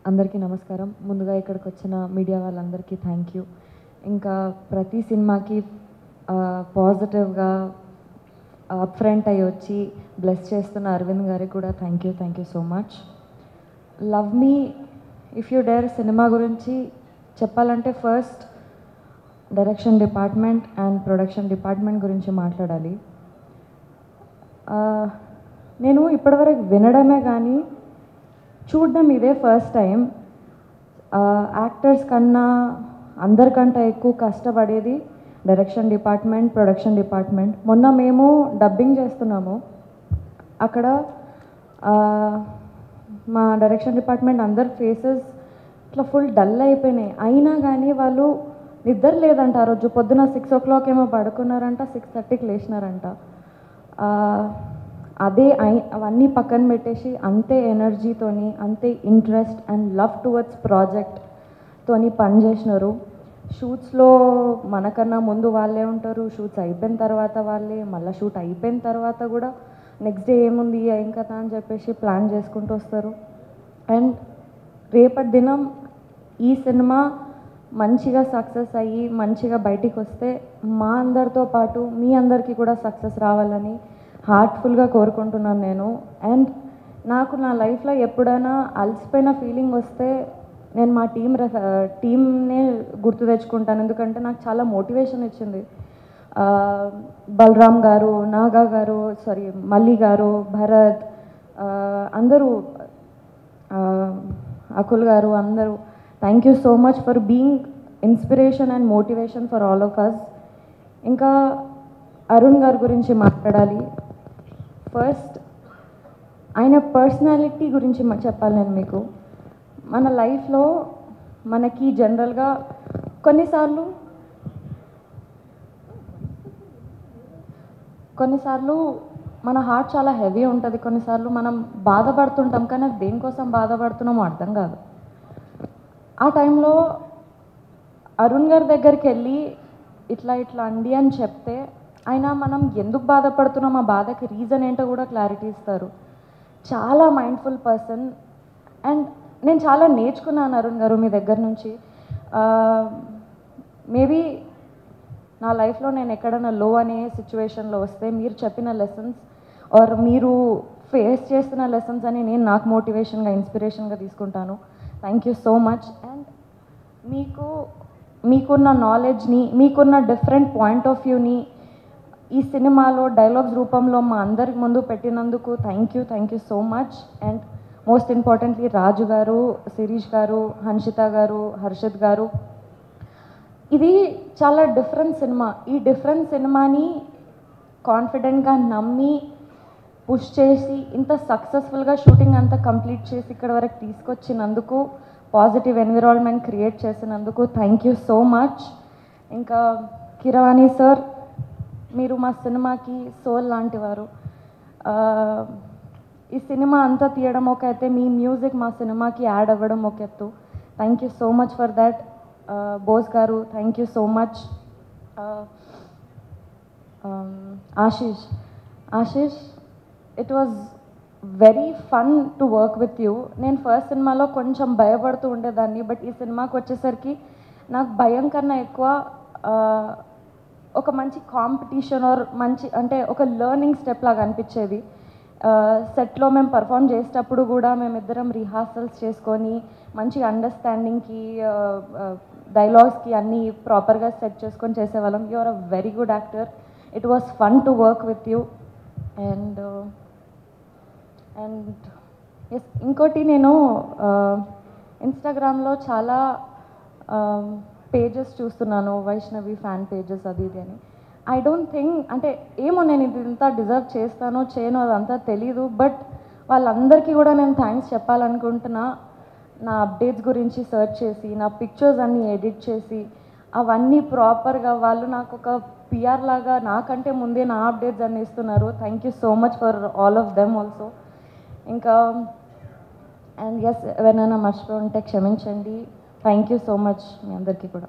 అందరికీ నమస్కారం. ముందుగా ఇక్కడికి వచ్చిన మీడియా వాళ్ళందరికీ థ్యాంక్ యూ. ఇంకా ప్రతి సినిమాకి పాజిటివ్గా అప్ ఫ్రంట్ అయ్యి వచ్చి బ్లెస్ చేస్తున్న అరవింద్ గారికి కూడా thank you so much. Love me if you dare cinema గురించి చెప్పాలంటే first direction department and production department గురించి మాట్లాడాలి. నేను ఇప్పటివరకు వినడమే కానీ చూడడం ఇదే ఫస్ట్ టైం. యాక్టర్స్ కన్నా అందరికంటే ఎక్కువ కష్టపడేది డైరెక్షన్ డిపార్ట్మెంట్, ప్రొడక్షన్ డిపార్ట్మెంట్. మొన్న మేము డబ్బింగ్ చేస్తున్నాము. అక్కడ మా డైరెక్షన్ డిపార్ట్మెంట్ అందరి ఫేసెస్ ఇట్లా ఫుల్ డల్ అయిపోయినాయి. అయినా కానీ వాళ్ళు నిద్ర లేదంట. ఆ రోజు పొద్దున 6 o'clock ఏమో పడుకున్నారంట, 6:30కి లేచినారంట. అవన్నీ పక్కన పెట్టేసి అంతే ఎనర్జీతోని, అంతే ఇంట్రెస్ట్ అండ్ లవ్ టువర్డ్స్ ప్రాజెక్ట్తోని పనిచేసినారు. షూట్స్లో మనకన్నా ముందు వాళ్ళే ఉంటారు, షూట్స్ అయిపోయిన తర్వాత వాళ్ళే, మళ్ళీ షూట్ అయిపోయిన తర్వాత కూడా నెక్స్ట్ డే ఏముంది ఏం కదా అని చెప్పేసి ప్లాన్ చేసుకుంటూ వస్తారు. అండ్ రేపటి దినం ఈ సినిమా మంచిగా సక్సెస్ అయ్యి మంచిగా బయటికి వస్తే మా అందరితో పాటు మీ అందరికీ కూడా సక్సెస్ రావాలని హార్ట్ఫుల్గా కోరుకుంటున్నాను నేను. అండ్ నాకు నా లైఫ్లో ఎప్పుడైనా అలసిపోయిన ఫీలింగ్ వస్తే నేను మా టీమ్నే గుర్తు తెచ్చుకుంటాను. ఎందుకంటే నాకు చాలా మోటివేషన్ ఇచ్చింది. బలరామ్ గారు, నాగా గారు, మల్లి గారు, భరత్, అందరూ, అకుల్ గారు, అందరూ thank you so much for being inspiration and motivation for all of us. ఇంకా అరుణ్ గారి గురించి మాట్లాడాలి. ఫస్ట్ ఆయన పర్సనాలిటీ గురించి చెప్పాలి నేను మీకు. మన లైఫ్లో మనకి జనరల్గా కొన్నిసార్లు మన హార్ట్ చాలా హెవీ ఉంటుంది. కొన్నిసార్లు మనం బాధపడుతుంటాం, కానీ అది దేనికోసం బాధపడుతున్నామో అర్థం కాదు. ఆ టైంలో అరుణ్ గారి దగ్గరికి వెళ్ళి ఇట్లా అండి అని చెప్తే ఆయన మనం ఎందుకు బాధపడుతున్నాం, ఆ బాధకి రీజన్ ఏంటో కూడా క్లారిటీ ఇస్తారు. చాలా మైండ్ఫుల్ పర్సన్. అండ్ నేను చాలా నేర్చుకున్నాను అరుణ్ గారు మీ దగ్గర నుంచి. మేబీ నా లైఫ్లో నేను ఎక్కడైనా లో అనే సిచ్యువేషన్లో వస్తే మీరు చెప్పిన లెసన్స్ ఆర్ మీరు ఫేస్ చేస్తున్న లెసన్స్ అని నేను నాకు మోటివేషన్గా, ఇన్స్పిరేషన్గా తీసుకుంటాను. Thank you so much. And మీకున్న నాలెడ్జ్ని, మీకున్న డిఫరెంట్ పాయింట్ ఆఫ్ వ్యూని ఈ సినిమాలో డైలాగ్స్ రూపంలో మా అందరి ముందు పెట్టినందుకు thank you so much. And most importantly Raju గారు, శిరీష్ గారు, హన్షిత గారు, హర్షిత్ గారు. ఇది చాలా డిఫరెంట్ సినిమా. ఈ డిఫరెంట్ సినిమాని కాన్ఫిడెంట్గా నమ్మి పుష్ చేసి ఇంత సక్సెస్ఫుల్గా షూటింగ్ అంతా కంప్లీట్ చేసి ఇక్కడ వరకు తీసుకొచ్చినందుకు, పాజిటివ్ ఎన్విరాన్మెంట్ క్రియేట్ చేసినందుకు థ్యాంక్ యూ సో మచ్. ఇంకా కిరవాణి సార్, మీరు మా సినిమాకి సోల్ లాంటివారు. ఈ సినిమా అంతా తీయడం ఒక అయితే, మీ మ్యూజిక్ మా సినిమాకి యాడ్ అవ్వడం ఒక ఎత్తు. Thank you so much for that. Bose గారు thank you so much. Ashish, it was very fun to work with you. నేను ఫస్ట్ సినిమాలో కొంచెం భయపడుతూ ఉండేదాన్ని, బట్ ఈ సినిమాకి వచ్చేసరికి నాకు భయం కన్నా ఎక్కువ ఒక మంచి కాంపిటీషన్ ఆర్ మంచి అంటే ఒక లెర్నింగ్ స్టెప్ లాగా అనిపించేది. సెట్లో మేము పర్ఫామ్ చేసేటప్పుడు కూడా మేమిద్దరం రిహార్సల్స్ చేసుకొని మంచి అండర్స్టాండింగ్కి, డైలాగ్స్కి అన్నీ ప్రాపర్గా సెట్ చేసుకొని చేసేవాళ్ళం. You are a very good actor. It was fun to work with you. And yes, ఇంకోటి, నేను ఇన్స్టాగ్రామ్లో చాలా పేజెస్ చూస్తున్నాను, వైష్ణవి ఫ్యాన్ పేజెస్ అది ఇది అని. ఐ డోంట్ థింక్, అంటే ఏమో నేను ఇదంతా డిజర్వ్ చేస్తానో చేయనో అదంతా తెలీదు, బట్ వాళ్ళందరికీ కూడా నేను థ్యాంక్స్ చెప్పాలనుకుంటున్నా. నా అప్డేట్స్ గురించి సెర్చ్ చేసి, నా పిక్చర్స్ అన్నీ ఎడిట్ చేసి, అవన్నీ ప్రాపర్గా వాళ్ళు నాకు ఒక పిఆర్ లాగా నాకంటే ముందే నా అప్డేట్స్ అన్నీ ఇస్తున్నారు. Thank you so much for all of them also. ఇంకా అండ్ ఎస్, ఎవరైనా మర్చిపోయి ఉంటే క్షమించండి. థ్యాంక్ యూ సో మచ్ మీ అందరికీ కూడా.